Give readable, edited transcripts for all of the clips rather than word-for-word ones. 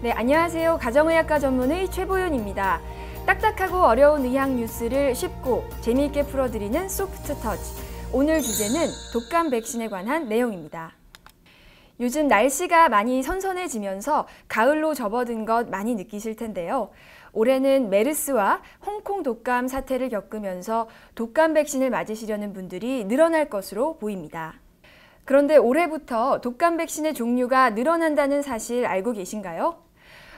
네, 안녕하세요. 가정의학과 전문의 최보윤입니다. 딱딱하고 어려운 의학 뉴스를 쉽고 재미있게 풀어드리는 소프트 터치. 오늘 주제는 독감 백신에 관한 내용입니다. 요즘 날씨가 많이 선선해지면서 가을로 접어든 것 많이 느끼실 텐데요. 올해는 메르스와 홍콩 독감 사태를 겪으면서 독감 백신을 맞으시려는 분들이 늘어날 것으로 보입니다. 그런데 올해부터 독감 백신의 종류가 늘어난다는 사실 알고 계신가요?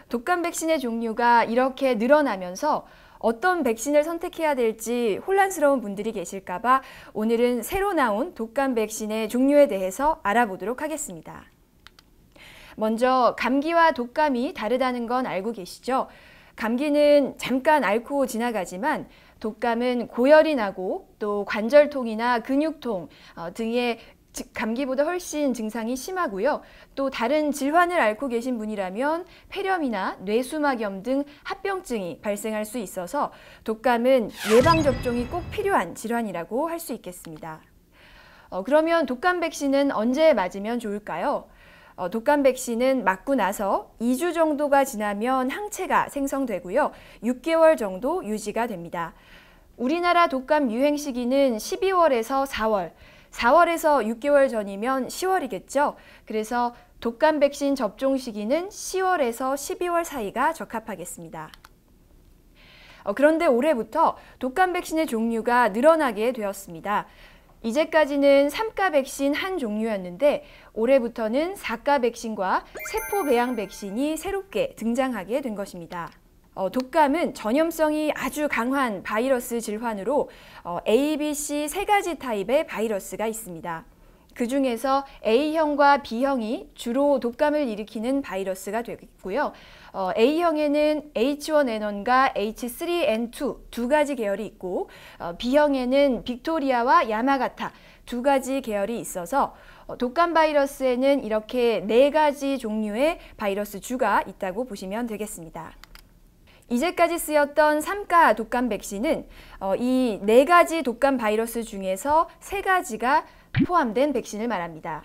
독감 백신의 종류가 이렇게 늘어나면서 어떤 백신을 선택해야 될지 혼란스러운 분들이 계실까 봐 오늘은 새로 나온 독감 백신의 종류에 대해서 알아보도록 하겠습니다. 먼저 감기와 독감이 다르다는 건 알고 계시죠? 감기는 잠깐 앓고 지나가지만 독감은 고열이 나고 또 관절통이나 근육통 등의 감기보다 훨씬 증상이 심하고요. 또 다른 질환을 앓고 계신 분이라면 폐렴이나 뇌수막염 등 합병증이 발생할 수 있어서 독감은 예방접종이 꼭 필요한 질환이라고 할 수 있겠습니다. 그러면 독감 백신은 언제 맞으면 좋을까요? 독감 백신은 맞고 나서 2주 정도가 지나면 항체가 생성되고요. 6개월 정도 유지가 됩니다. 우리나라 독감 유행 시기는 12월에서 4월에서 6개월 전이면 10월이겠죠. 그래서 독감 백신 접종 시기는 10월에서 12월 사이가 적합하겠습니다. 그런데 올해부터 독감 백신의 종류가 늘어나게 되었습니다. 이제까지는 3가 백신 한 종류였는데 올해부터는 4가 백신과 세포 배양 백신이 새롭게 등장하게 된 것입니다. 독감은 전염성이 아주 강한 바이러스 질환으로 A, B, C 세 가지 타입의 바이러스가 있습니다. 그 중에서 A형과 B형이 주로 독감을 일으키는 바이러스가 되겠고요. A형에는 H1N1과 H3N2 두 가지 계열이 있고 B형에는 빅토리아와 야마가타 두 가지 계열이 있어서 독감 바이러스에는 이렇게 네 가지 종류의 바이러스 주가 있다고 보시면 되겠습니다. 이제까지 쓰였던 3가 독감 백신은 이 네 가지 독감 바이러스 중에서 세 가지가 포함된 백신을 말합니다.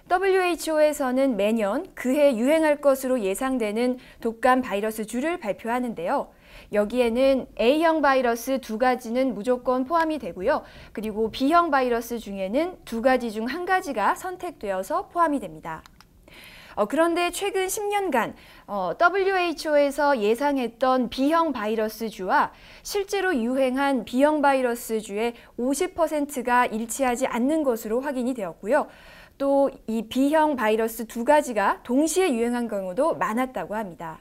WHO에서는 매년 그해 유행할 것으로 예상되는 독감 바이러스 주를 발표하는데요. 여기에는 A형 바이러스 두 가지는 무조건 포함이 되고요. 그리고 B형 바이러스 중에는 두 가지 중 한 가지가 선택되어서 포함이 됩니다. 그런데 최근 10년간 WHO에서 예상했던 B형 바이러스주와 실제로 유행한 B형 바이러스주의 50%가 일치하지 않는 것으로 확인이 되었고요. 또 이 B형 바이러스 두 가지가 동시에 유행한 경우도 많았다고 합니다.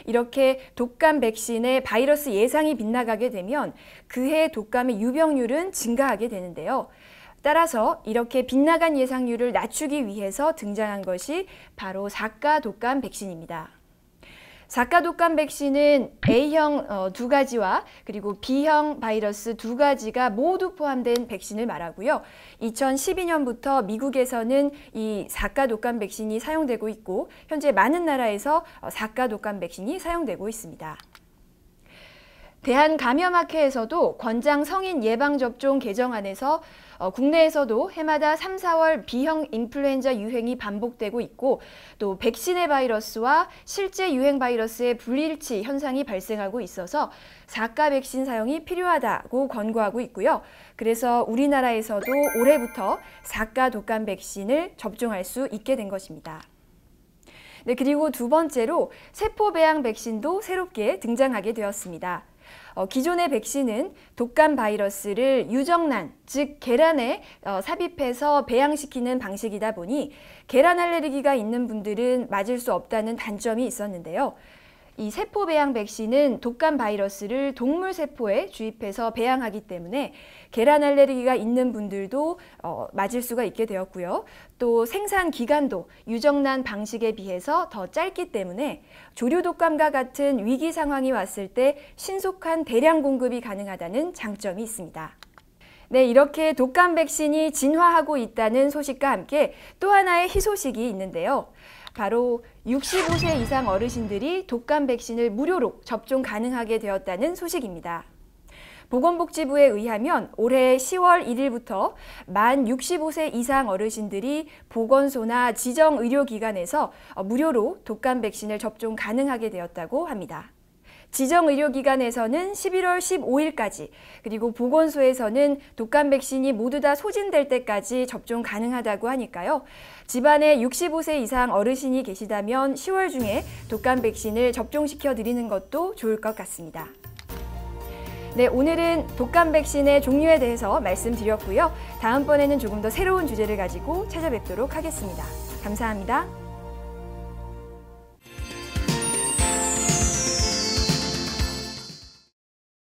이렇게 독감 백신의 바이러스 예상이 빗나가게 되면 그해 독감의 유병률은 증가하게 되는데요. 따라서 이렇게 빗나간 예상률을 낮추기 위해서 등장한 것이 바로 4가 독감 백신입니다. 4가 독감 백신은 A형 두 가지와 그리고 B형 바이러스 두 가지가 모두 포함된 백신을 말하고요. 2012년부터 미국에서는 이 4가 독감 백신이 사용되고 있고 현재 많은 나라에서 4가 독감 백신이 사용되고 있습니다. 대한감염학회에서도 권장 성인 예방접종 개정안에서 국내에서도 해마다 3, 4월 B형 인플루엔자 유행이 반복되고 있고 또 백신의 바이러스와 실제 유행 바이러스의 불일치 현상이 발생하고 있어서 4가 백신 사용이 필요하다고 권고하고 있고요. 그래서 우리나라에서도 올해부터 4가 독감 백신을 접종할 수 있게 된 것입니다. 네, 그리고 두 번째로 세포 배양 백신도 새롭게 등장하게 되었습니다. 기존의 백신은 독감 바이러스를 유정란, 즉 계란에 삽입해서 배양시키는 방식이다 보니 계란 알레르기가 있는 분들은 맞을 수 없다는 단점이 있었는데요. 이 세포 배양 백신은 독감 바이러스를 동물 세포에 주입해서 배양하기 때문에 계란 알레르기가 있는 분들도 맞을 수가 있게 되었고요. 또 생산 기간도 유정란 방식에 비해서 더 짧기 때문에 조류 독감과 같은 위기 상황이 왔을 때 신속한 대량 공급이 가능하다는 장점이 있습니다. 네, 이렇게 독감 백신이 진화하고 있다는 소식과 함께 또 하나의 희소식이 있는데요. 바로 65세 이상 어르신들이 독감 백신을 무료로 접종 가능하게 되었다는 소식입니다. 보건복지부에 의하면 올해 10월 1일부터 만 65세 이상 어르신들이 보건소나 지정의료기관에서 무료로 독감 백신을 접종 가능하게 되었다고 합니다. 지정의료기관에서는 11월 15일까지, 그리고 보건소에서는 독감 백신이 모두 다 소진될 때까지 접종 가능하다고 하니까요. 집안에 65세 이상 어르신이 계시다면 10월 중에 독감 백신을 접종시켜 드리는 것도 좋을 것 같습니다. 네, 오늘은 독감 백신의 종류에 대해서 말씀드렸고요. 다음번에는 조금 더 새로운 주제를 가지고 찾아뵙도록 하겠습니다. 감사합니다.